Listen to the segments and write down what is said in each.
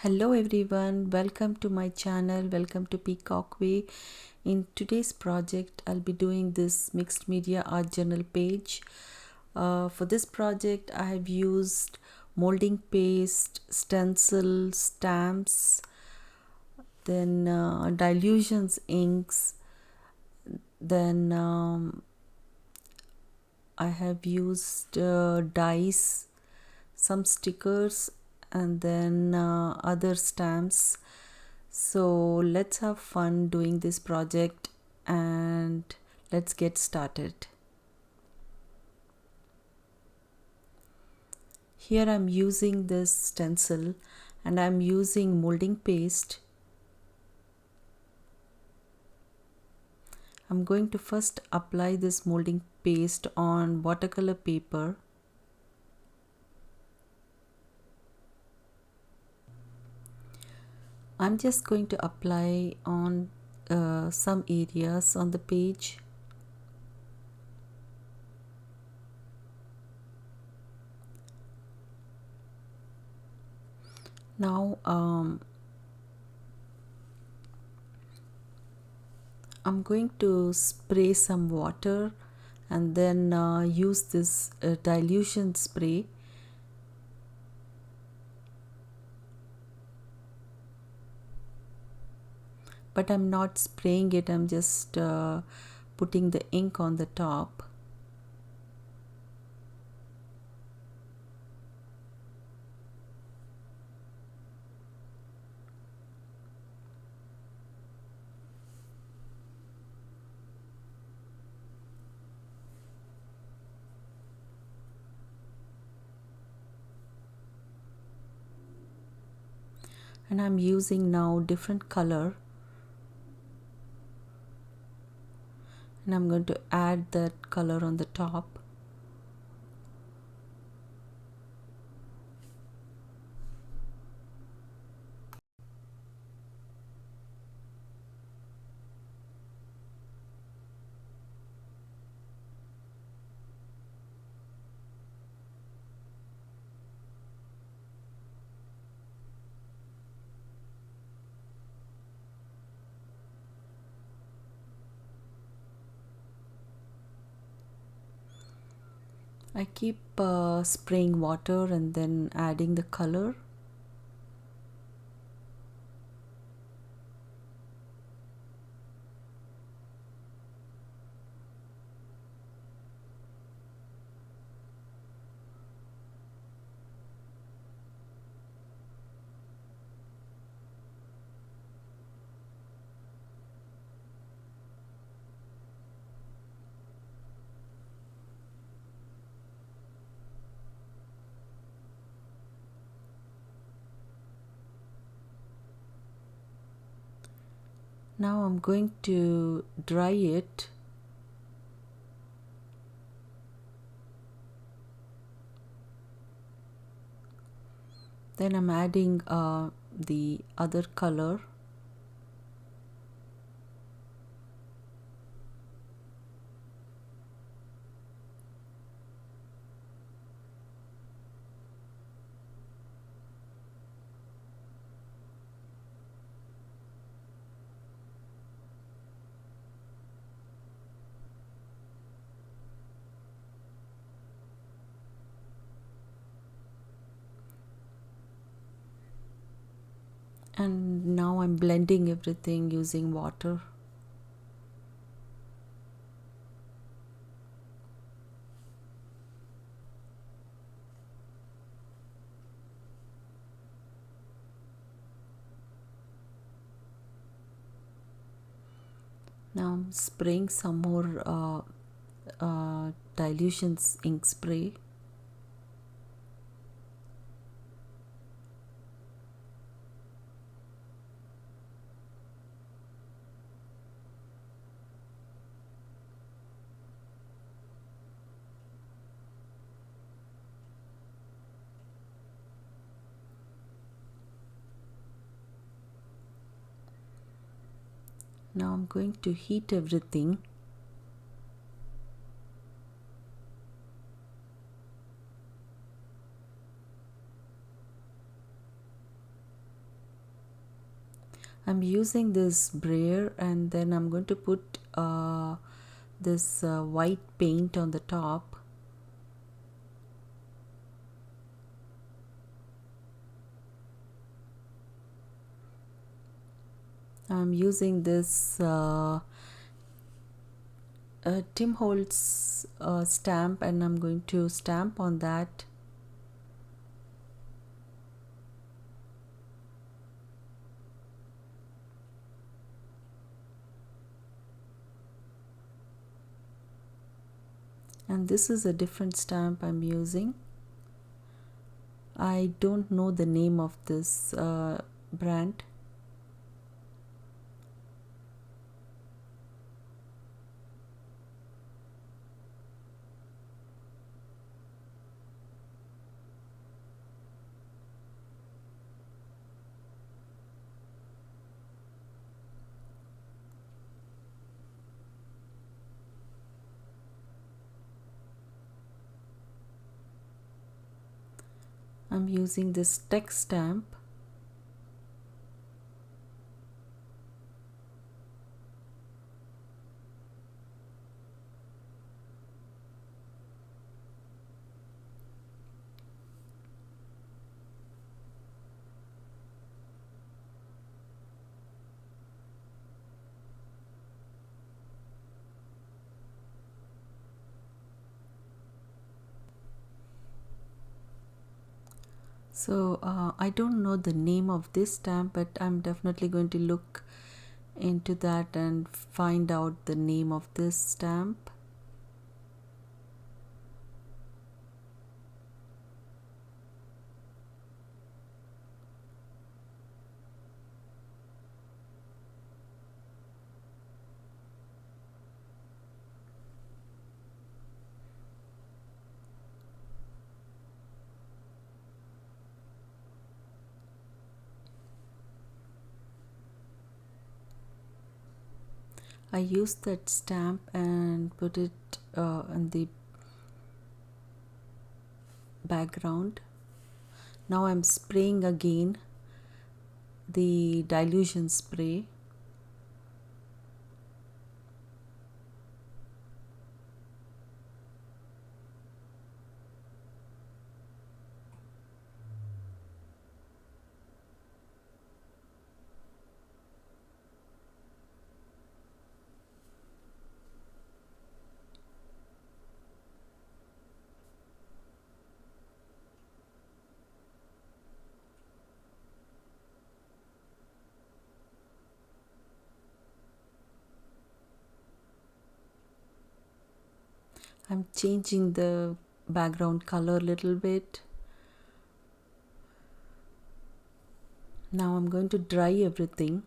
Hello everyone, welcome to my channel, welcome to Peacock Way. In today's project, I'll be doing this mixed media art journal page. For this project, I have used molding paste, stencil, stamps, then dilutions inks, then I have used dice, some stickers, and then other stamps. So let's have fun doing this project and let's get started. Here I'm using this stencil and I'm using molding paste. I'm going to first apply this molding paste on watercolor paper. I'm just going to apply on some areas on the page. Now I'm going to spray some water and then use this dilution spray. But I'm not spraying it, I'm just putting the ink on the top. And I'm using now different color. And I'm going to add that color on the top. I keep spraying water and then adding the color. Now I'm going to dry it. Then I'm adding the other color. And now I'm blending everything using water. Now I'm spraying some more dilutions ink spray. Now I'm going to heat everything. I'm using this brayer, and then I'm going to put this white paint on the top. I'm using this Tim Holtz stamp, and I'm going to stamp on that. And this is a different stamp I'm using. I don't know the name of this brand. I'm using this text stamp. So I don't know the name of this stamp, but I'm definitely going to look into that and find out the name of this stamp. I used that stamp and put it in the background. Now I'm spraying again the dilution spray. I'm changing the background color a little bit. Now I'm going to dry everything.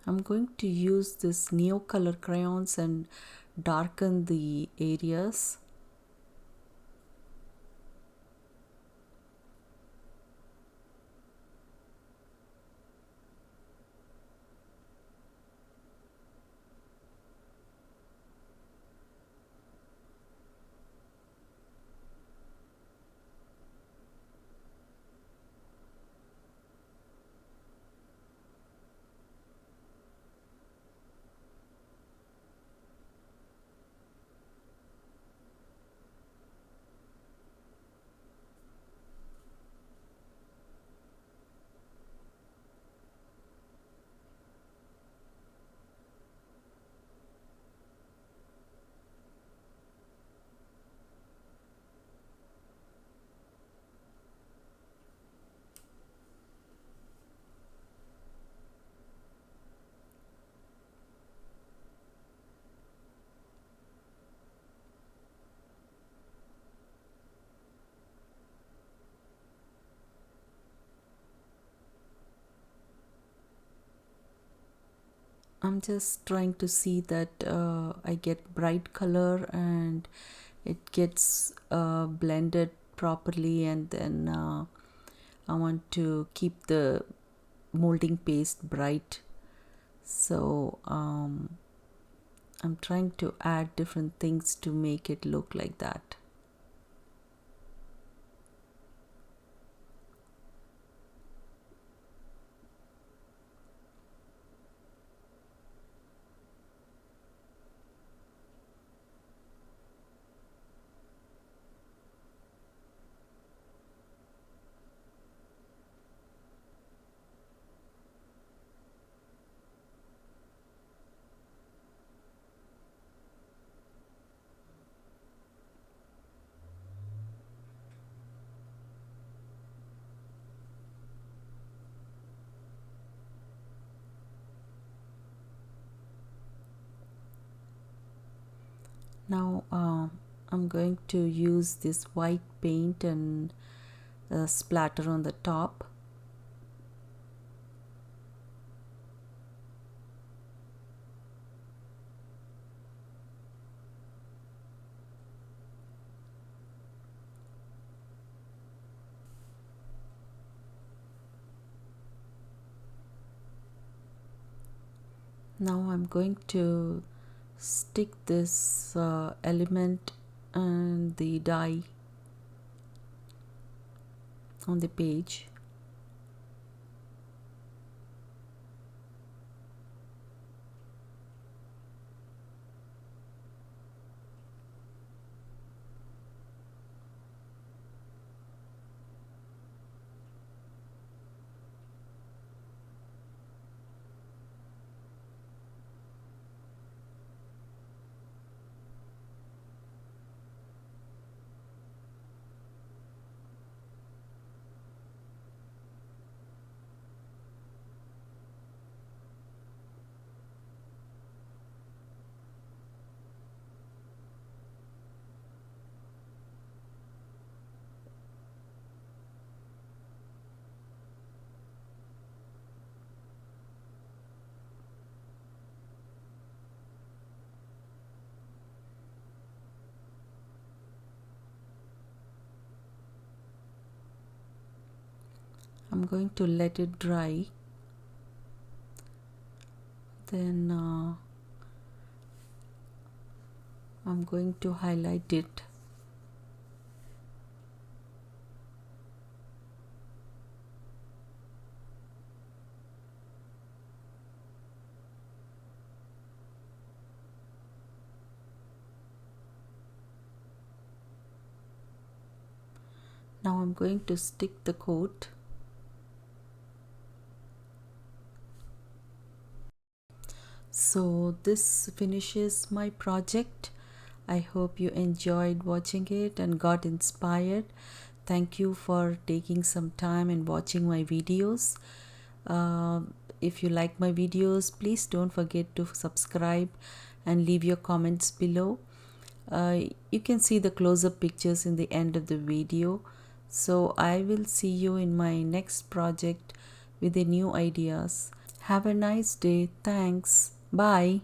I'm going to use this Neo color crayons and darken the areas. I'm just trying to see that I get bright color and it gets blended properly, and then I want to keep the molding paste bright. So I'm trying to add different things to make it look like that. Now I'm going to use this white paint and splatter on the top. Now I'm going to stick this element and the die on the page. I'm going to let it dry. Then I'm going to highlight it. Now I'm going to stick the coat. So this finishes my project. I hope you enjoyed watching it and got inspired. Thank you for taking some time and watching my videos. If you like my videos, please don't forget to subscribe and leave your comments below. You can see the close-up pictures in the end of the video. So I will see you in my next project with the new ideas. Have a nice day. Thanks. Bye.